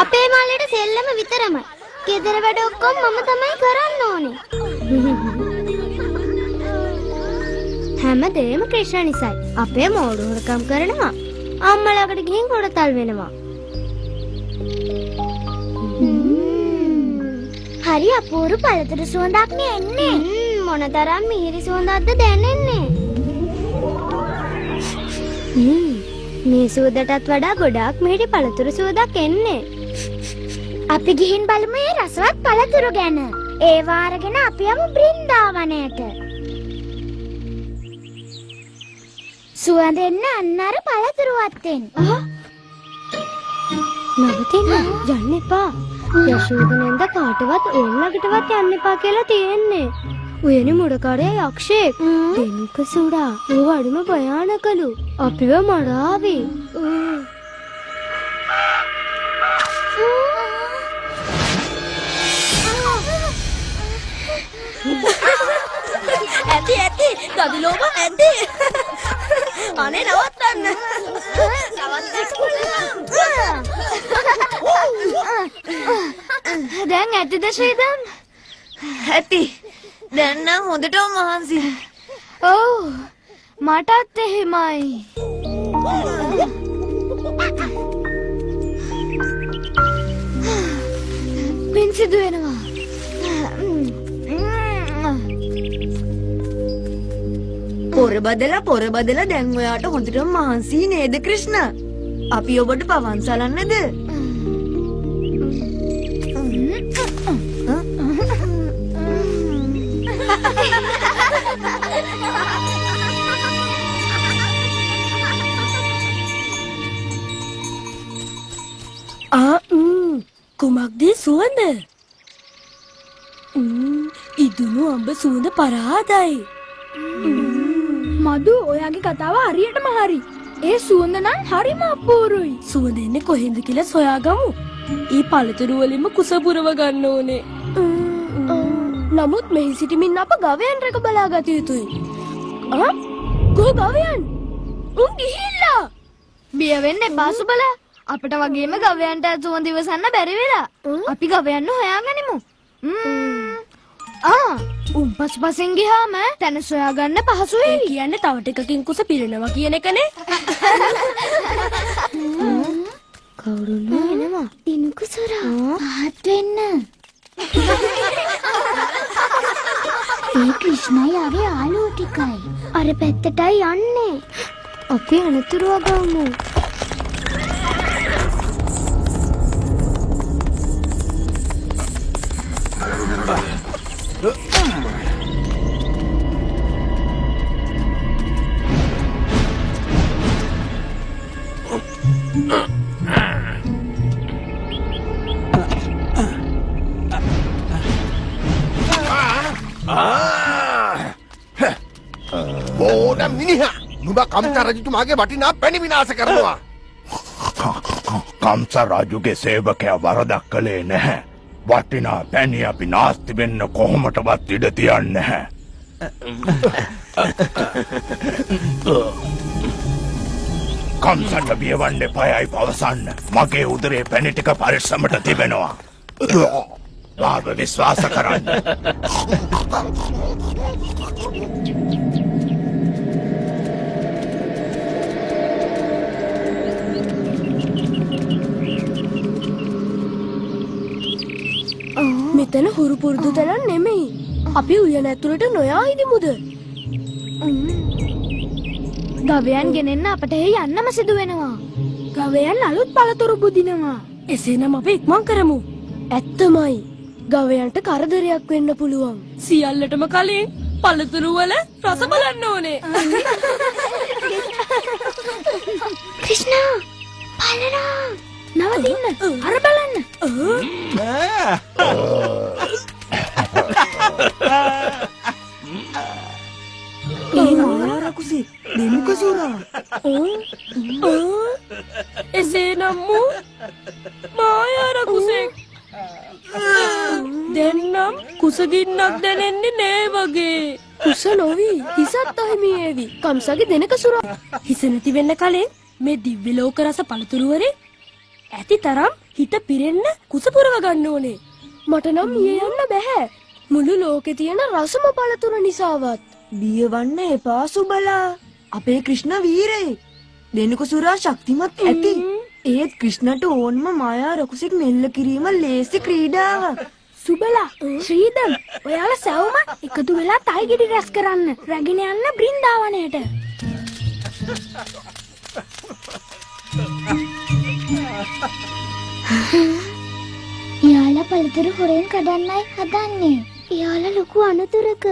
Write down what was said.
අපේ මාළේට සෙල්ලම විතරමයි. ගෙදර වැඩ ඔක්කොම මම තමයි කරන්න ඕනේ. හැමදේම ක්‍රිෂ්ණ නිසායි. අපේ මෝඩ හොරකම් කරනවා. අම්මලාකට ගිහින් හොරතල් වෙනවා. හරි අපූර්ව පළතුරු සුවඳක් නේ එන්නේ. මොනතරම් මිහිරි සුවඳක්ද දැනෙන්නේ. මේ සුවඳටත් වඩා ගොඩාක් මිහිරි පළතුරු සුවඳක් එන්නේ. අපි ගිහින් බලමු මේ රසවත් පළතුරු ගැන. ඒ වාරගෙන අපි යමු බ්‍රින්දාවනයට. සුවඳෙන්න අන්නර පළතුරු වත්තෙන්. නවතින්න යන්න එපා. යශෝදනෙන්ද කාටවත් ඕල්ලකටවත් යන්න එපා කියලා තියෙන්නේ. උයනේ මුඩකාරයා යක්ෂයෙක්. දෙනික සුඩා. ਉਹ අඩුම භයානකලු. අපිව මරාවි. ඇති ගදිලෝම ඇති. අනේ නවත්තන්න. දැන් ඇතිද ශ්‍රීදම්? ඇති. දැන් නම් හොඳටම මහන්සි. ඔව්. මටත් එහෙමයි. පින් සිදු වෙනවා. පොර බදලා දැන් ඔයාට හොඳටම මහන්සි නේද ක්‍රිෂ්ණ? අපි ඔබට පවන් සලන්නද? කුමක්ද සුවඳ? ඉදුණු අඹ සුවඳ පරාදයි. මදු ඔයාගේ කතාව හරියටම හරි. ඒ සුවඳ නම් හරිම අපූරුයි. සුවඳ එන්නේ කොහෙන්ද කියලා සොයාගමු. ඊ පළතුරු වලින්ම කුස පුරව ගන්න ඕනේ. නමුත් මෙහි සිටමින් අප ගවයන් රැක බලා ගත යුතුයි. කො ගවයන්? උන් ගිහිල්ලා. බිය වෙන්න එපා සුබලා. අපිට වගේම ගවයන්ට සුවඳ ඉවසන්න බැරි වෙලා. අපි ගවයන්ව හොයාගනිමු. උන් පසුපසෙන් ගියාම තැන සොයාගන්න පහසුයි. ඒ කියන්නේ තව ටිකකින් කුස පිරෙනවා කියන එකනේ. කවුරුන් එනවා? දිනුකුසුරා. පහත් වෙන්න. ඒ ක්‍රිෂ්ණයාගේ යාළුවෝ ටිකයි. අර පැත්තටයි යන්නේ. අපි අනතුරු වගමු. බෝඩම් මිනිහා නුඹ කම්ස රජතුමාගේ වටිනා පැණි විනාශ කරනවා. කම්ස රජුගේ සේවකයා වරදක් කළේ නැහැ. වටිනා පැණි අපි නාස්ති වෙන්න කොහොමටවත් ඉඩ තියන්නේ නැහැ. කම්සට බියවන්න එපායි පවසන්න. මගේ උදරේ පැණි ටික පරිස්සමට තිබෙනවා. මාව විශ්වාස කරන්න. මෙතන හුරු පුරුදු තැන නෙමෙයි. අපි උයන ඇතුළට නොයා ඉදිමුද? ගවයන් ගෙනෙන්න අපට යන්නම සිදු වෙනවා. ගවයන් අලුත් පළතුරු බුදිනවා. එසේනම් අපි ඉක්මන් කරමු. ඇත්තමයි. ගවයන්ට කරදරයක් වෙන්න පුළුවන්. සියල්ලටම කලින් පළතුරු වල රස බලන්න ඕනේ. ක්‍රිෂ්ණා බලනවා. නවතින්න. අර බලන්න. ඒ මායාර කුසේ දෙමුක සූරා. එසේනම් මායාර කුසේ දෙන්නම් කුසගින්නක් දැනෙන්නේ නෑ වගේ. කුස නොවි හිසත් අහිමි ඒවි. කම්සගේ දෙනක සුරා. හිස නැති වෙන්න කලින් මේ දිව්‍ය ලෝක රස පළතුරුවරේ ඇති තරම් හිත පිරෙන්න කුස පුරව ගන්න ඕනේ. මට නම් මිය යන්න බෑ. මුළු ලෝකේ තියෙන රසම පළතුරු නිසාවත්. බියවන්න එපා සුබලා. අපේ ක්‍රිෂ්ණ වීරේ. දෙනක සුරා ශක්තිමත් ඇති. ඒත් ක්‍රිෂ්ණට ඕන්ම මායා රකුසෙක් මෙල්ල කිරීම ලේසි ක්‍රීඩාවක්. සුබලා ශ්‍රීදම් ඔයාලා සවුම එකතු වෙලා තයි ගෙඩි රැස් කරන්න. රැගෙන යන්න බ්‍රින්දාවනයට. යාලා පළතුරු හොරෙන් කඩන්නයි හදන්නේ. යාලා ලොකු අනතුරක.